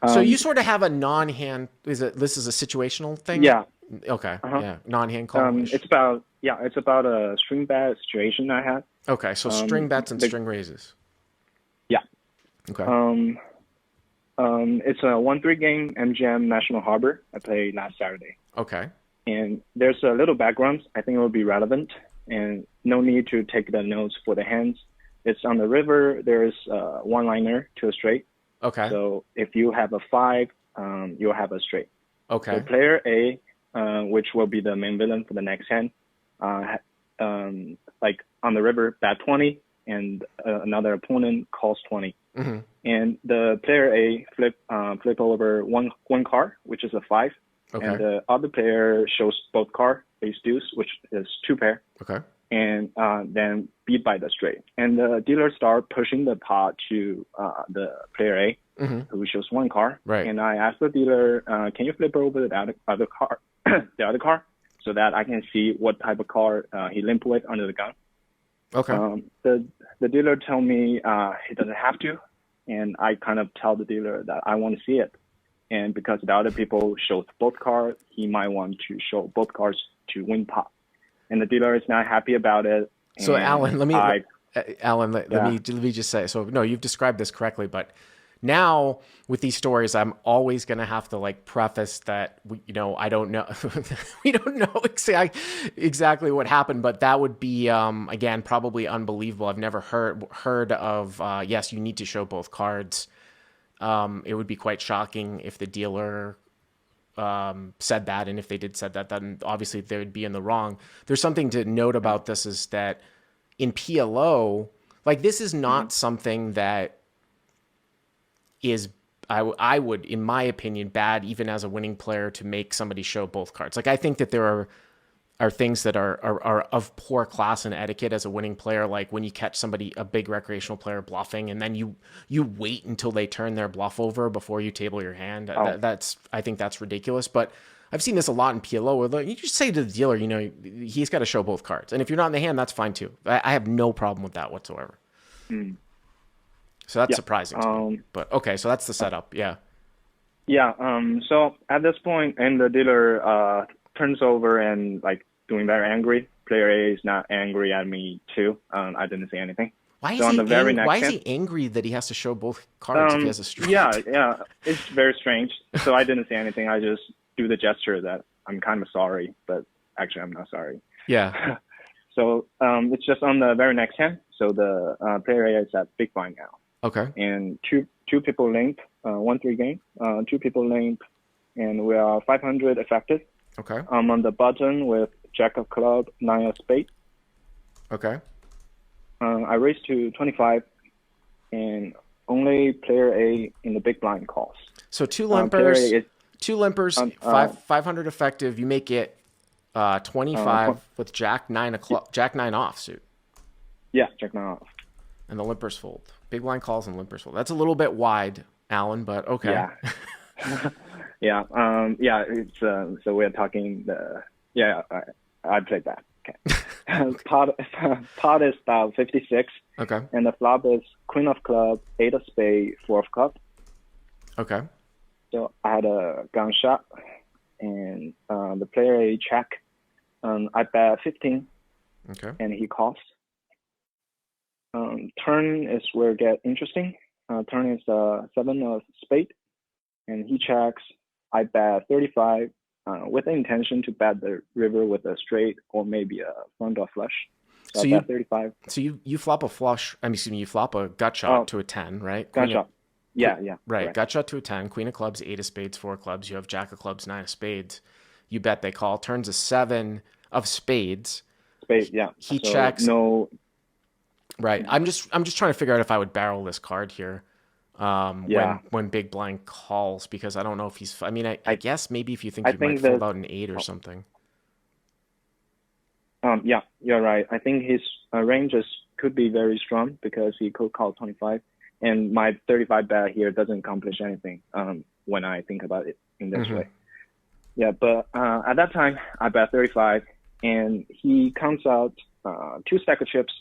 So you sort of have a non-hand. This is a situational thing? Yeah. Okay. Uh-huh. Yeah. Non-hand call-ish. It's about a string bet situation I had. Okay. So string bets and The string raises. Yeah. Okay. Um, it's a 1-3 game MGM National Harbor. I played last Saturday, Okay. and there's a little background. I think it will be relevant, and no need to take the notes for the hands. It's on the river. There's one liner to a straight. Okay. So if you have a five, you'll have a straight. So Okay. player A, which will be the main villain for the next hand, like on the river, bet 20, and another opponent calls 20. Mm-hmm. And the player A flip over one card, which is a five, and Okay. the other player shows both card, ace deuce, which is two pair, Okay. and then beat by the straight. And the dealer start pushing the pot to the player A, Mm-hmm. who shows one card. Right. And I asked the dealer, can you flip over the other card, the other card, so that I can see what type of card he limped with under the gun. Okay. The dealer told me he doesn't have to, and I kind of tell the dealer that I want to see it. And because the other people showed both cards, he might want to show both cards to win pot. And the dealer is not happy about it. So Alan, let Yeah. me just say. So no, you've described this correctly, but now with these stories, I'm always going to have to like preface that I don't know, we don't know exactly what happened, but that would be again probably unbelievable. I've never heard of yes, you need to show both cards. It would be quite shocking if the dealer said that, and if they did said that, then obviously they would be in the wrong. There's something to note about this is that in PLO, like this is not something that is I would, in my opinion, bad even as a winning player to make somebody show both cards. Like I think that there are things that are of poor class and etiquette as a winning player, like when you catch somebody, a big recreational player, bluffing, and then you wait until they turn their bluff over before you table your hand. Oh, I think that's ridiculous. But I've seen this a lot in PLO where you just say to the dealer, he's got to show both cards, and if you're not in the hand, that's fine too. I have no problem with that whatsoever. mm, So that's yeah. surprising to me. But okay, so that's the setup. Yeah. Yeah. So at this point, and the dealer turns over and like doing very angry. Player A is not angry at me too. I didn't say anything. Why is So on the very why next is hand, he angry that he has to show both cards if he has a straight? yeah, it's very strange. So I didn't say anything. I just do the gesture that I'm kind of sorry, but actually I'm not sorry. Yeah. So it's just on the very next hand. So the player A is at big blind now, Okay. and two people link, 1-3 game. Two people link, and we are 500 effective. Okay. I'm on the button with Jack of club, 9 of spade. Okay. I raise to 25, and only player A in the big blind calls. So two Player A limpers, is 500 effective. You make it 25 with Jack 9 Jack 9 offsuit, yeah, Jack 9 off. and the limpers fold. Big blind calls and limpers fold. That's a little bit wide, Alan, but okay. Yeah. Yeah. It's so we're talking I played that. Okay. Pot is about 56, Okay. and the flop is queen of club, 8 of spade, 4 of club. Okay. So I had a gun shot, and the player A check. I bet 15, Okay. and he calls. Turn is where it get interesting. Turn is 7 of spade, and he checks. I bet 35 with the intention to bet the river with a straight or maybe a front door flush. So I bet 35. So you flop a flush. I mean, excuse me. You flop a gut shot to a 10, right? Gun shot. Yeah. Right. Correct. Gut shot to a 10. Queen of clubs, 8 of spades, 4 of clubs. You have Jack of clubs, 9 of spades. You bet they call. Turns a 7 of spades. Spade. Yeah. He so checks. No. Right. I'm just trying to figure out if I would barrel this card here. When big blind calls, because I don't know if he's. I mean, I guess maybe if you think you might fold out an 8 or something. Yeah, you're right. I think his ranges could be very strong because he could call 25, and my 35 bet here doesn't accomplish anything. When I think about it in this way. Yeah, but at that time I bet 35, and he counts out 2 stack of chips,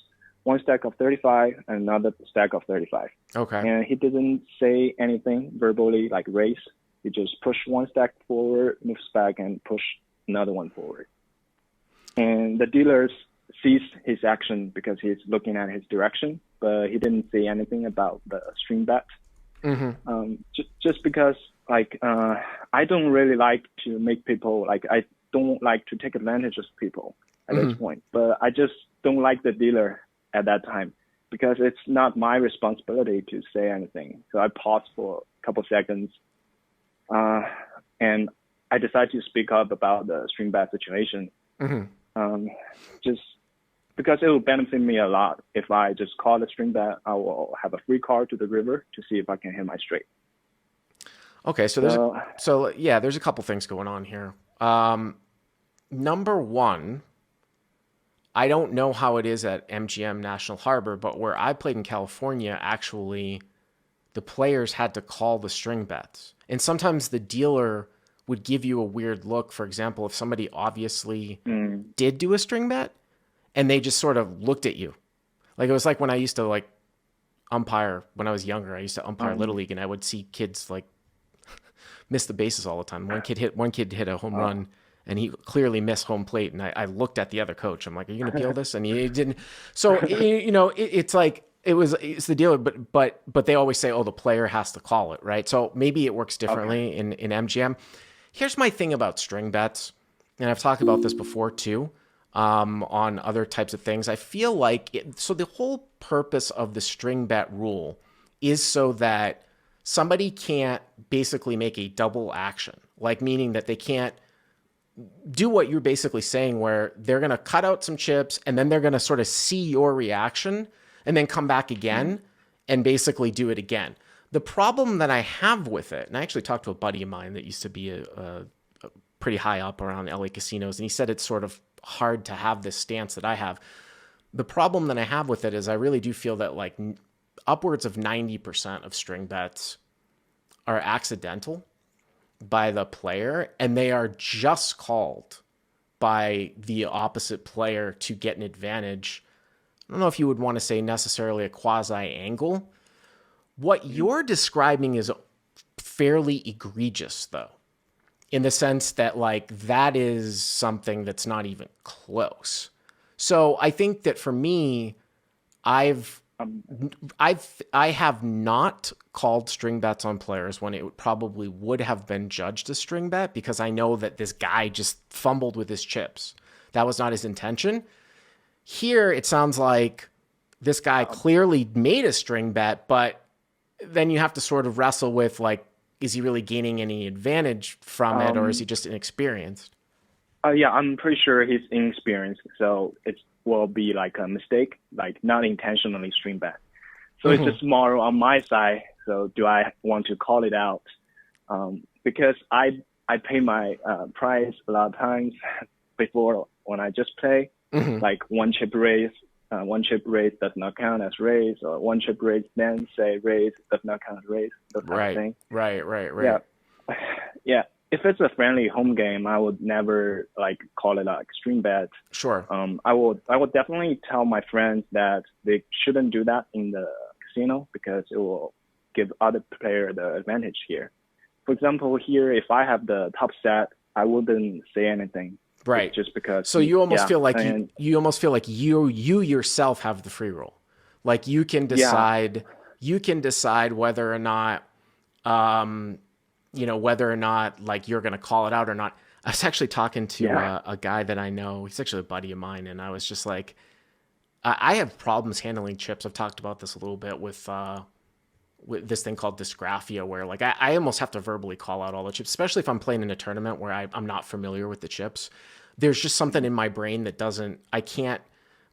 one stack of 35 and another stack of 35. Okay. And he didn't say anything verbally like raise. He just pushed one stack forward, moves back, and push another one forward. And the dealer sees his action because he's looking at his direction, but he didn't say anything about the string bet. Just because I don't really like to make people I don't like to take advantage of people at this point, but I just don't like the dealer at that time because it's not my responsibility to say anything. So I paused for a couple seconds, and I decided to speak up about the string bet situation. Just because it will benefit me a lot. If I just call the string bet, I will have a free card to the river to see if I can hit my straight. Okay, so there's a couple things going on here. Number one, I don't know how it is at MGM National Harbor, but where I played in California, actually, the players had to call the string bets. And sometimes the dealer would give you a weird look. For example, if somebody obviously did do a string bet and they just sort of looked at you. Like it was like when I used to umpire when I was younger. I used to umpire Little League, and I would see kids miss the bases all the time. One kid hit a home run, and he clearly missed home plate. And I looked at the other coach. I'm like, "Are you going to appeal this?" And he didn't. So it's the dealer, but they always say, "Oh, the player has to call it," right? So maybe it works differently in MGM. Here's my thing about string bets, and I've talked about this before too, on other types of things. I feel like so the whole purpose of the string bet rule is so that somebody can't basically make a double action, meaning that they can't do what you're basically saying, where they're going to cut out some chips and then they're going to sort of see your reaction and then come back again and basically do it again. The problem that I have with it, and I actually talked to a buddy of mine that used to be a pretty high up around LA casinos, and he said it's sort of hard to have this stance that I have. The problem that I have with it is I really do feel that upwards of 90% of string bets are accidental by the player, and they are just called by the opposite player to get an advantage. I don't know if you would want to say necessarily a quasi-angle. What you're describing is fairly egregious, though, in the sense that that is something that's not even close. So I think that for me, I have not called string bets on players when it probably would have been judged a string bet, because I know that this guy just fumbled with his chips. That was not his intention. Here, it sounds like this guy clearly made a string bet, but then you have to sort of wrestle with is he really gaining any advantage from it, or is he just inexperienced? Yeah, I'm pretty sure he's inexperienced, so it will be a mistake, not intentionally string bet. So it's just more on my side. So do I want to call it out? Because I pay my price a lot of times before when I just play, one chip raise does not count as raise, or one chip raise then say raise does not count as raise. That kind of thing. Right. Yeah. If it's a friendly home game, I would never call it an extreme bet. Sure. I would definitely tell my friends that they shouldn't do that in the casino because it will give other player the advantage here. For example, here, if I have the top set, I wouldn't say anything. Right. Just because. So you almost feel like you almost feel like you yourself have the free roll. You can decide whether or not whether or not you're going to call it out or not. I was actually talking to a guy that I know. He's actually a buddy of mine. And I was just I have problems handling chips. I've talked about this a little bit with this thing called dysgraphia, where I almost have to verbally call out all the chips, especially if I'm playing in a tournament where I'm not familiar with the chips. There's just something in my brain that I can't,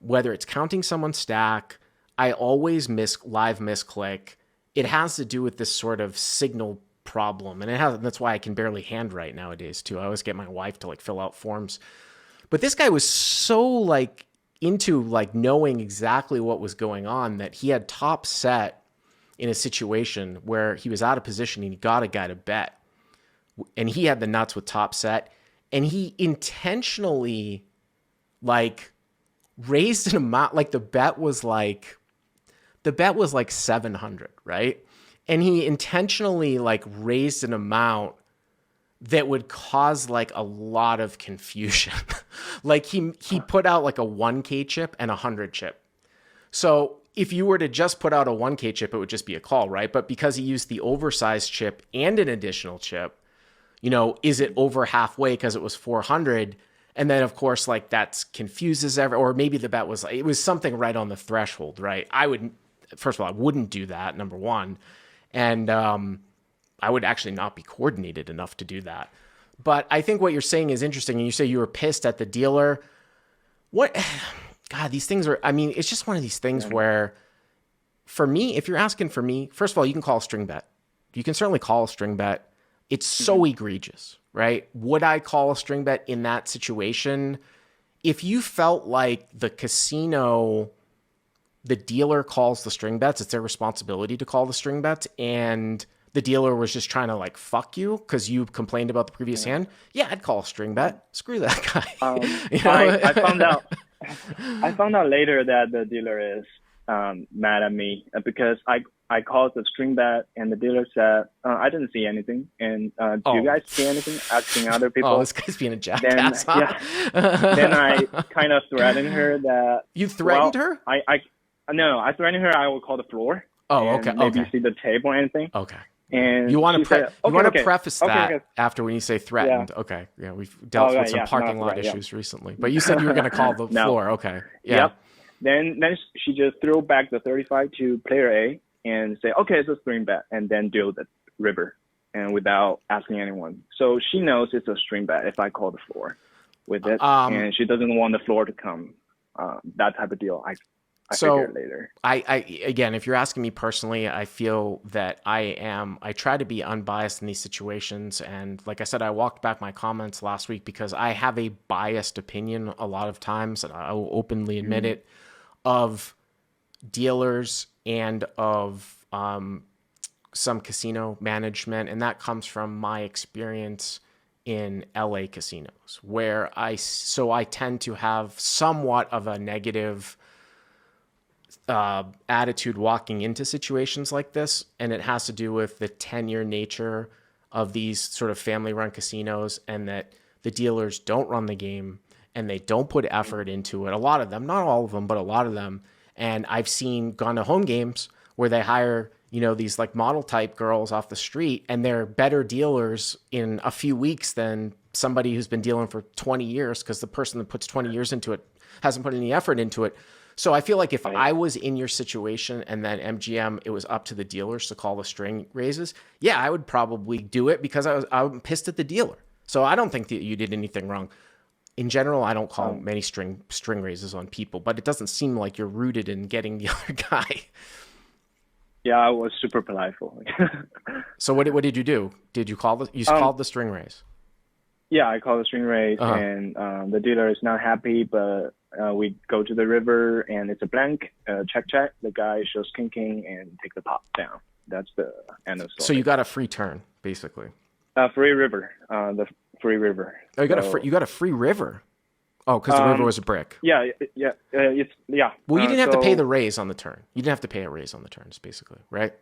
whether it's counting someone's stack, I always misclick. It has to do with this sort of signal problem. And that's why I can barely handwrite nowadays too. I always get my wife to fill out forms. But this guy was so into knowing exactly what was going on that he had top set in a situation where he was out of position and he got a guy to bet. And he had the nuts with top set. And he intentionally raised an amount, like the bet was like 700, right? And he intentionally like raised an amount that would cause like a lot of confusion. Like he put out like a 1K chip and a 100 chip. So if you were to just put out a 1K chip, it would just be a call, right? But because he used the oversized chip and an additional chip, is it over halfway because it was 400? And then of course, like that's confuses or maybe the bet was, it was something right on the threshold, right? First of all, I wouldn't do that, number one. And I would actually not be coordinated enough to do that. But I think what you're saying is interesting. And you say you were pissed at the dealer. What? God, these things are, I mean, it's just one of these things where, for me, if you're asking for me, first of all, you can call a string bet. You can certainly call a string bet. It's so egregious, right? Would I call a string bet in that situation? If you felt like the casino, the dealer calls the string bets, it's their responsibility to call the string bets, and the dealer was just trying to like fuck you because you complained about the previous hand, I'd call a string bet. Screw that guy. I found out later that the dealer is mad at me because I called the string bet and the dealer said, I didn't see anything. And do you guys see anything? Asking other people. Oh, this guy's being a jackass. Then I kind of threatened her that. You threatened her? No, I threatened her I will call the floor. Oh, okay. Maybe see the table or anything. Okay. And you want to preface that okay. after when you say threatened. Yeah. Okay. Yeah, we've dealt with some parking lot issues recently. But you said you were going to call the floor. Okay. Yeah. Yep. Then she just threw back the 35 to player A and say, okay, it's a string bet, and then deal the river, and without asking anyone. So she knows it's a string bet if I call the floor with it, and she doesn't want the floor to come. That type of deal. I figured later. I again, if you're asking me personally, I feel that I try to be unbiased in these situations. And like I said, I walked back my comments last week because I have a biased opinion a lot of times, and I will openly admit it, of dealers and of some casino management. And that comes from my experience in LA casinos, where I tend to have somewhat of a negative attitude walking into situations like this. And it has to do with the tenure nature of these sort of family-run casinos, and that the dealers don't run the game and they don't put effort into it. A lot of them, not all of them, but a lot of them. And I've gone to home games where they hire, these like model type girls off the street, and they're better dealers in a few weeks than somebody who's been dealing for 20 years, because the person that puts 20 years into it hasn't put any effort into it. So I feel like if I was in your situation and then MGM, it was up to the dealers to call the string raises, I would probably do it because I'm pissed at the dealer. So I don't think that you did anything wrong. In general, I don't call many string raises on people, but it doesn't seem like you're rooted in getting the other guy. Yeah, I was super polite. So what did you do? Did you called the string raise? Yeah, I called the string raise, and the dealer is not happy, but we go to the river, and it's a blank, check. The guy shows king, and take the pot down. That's the end of the story. So you got a free turn, basically. Free river, the free river. Oh, you got a free river. Oh, because the river was a brick. Yeah. Well, you didn't have to pay the raise on the turn. You didn't have to pay a raise on the turns, basically, right?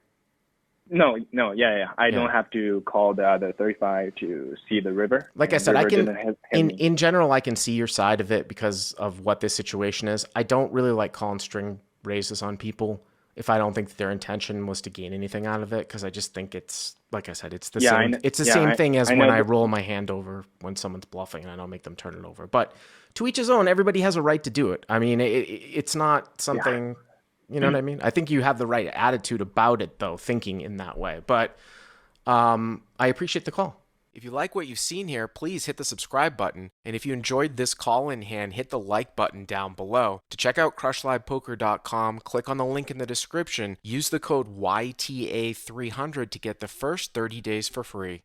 No, yeah. I don't have to call the other 35 to see the river. Like I said, I can, in general, I can see your side of it because of what this situation is. I don't really like calling string raises on people if I don't think that their intention was to gain anything out of it, because I just think it's, like I said, it's the same. It's the same thing as when I roll my hand over when someone's bluffing and I don't make them turn it over. But to each his own. Everybody has a right to do it. I mean, it's not something. Yeah. You know what I mean? I think you have the right attitude about it, though, thinking in that way. But I appreciate the call. If you like what you've seen here, please hit the subscribe button. And if you enjoyed this call in hand, hit the like button down below. To check out crushlivepoker.com, click on the link in the description. Use the code YTA300 to get the first 30 days for free.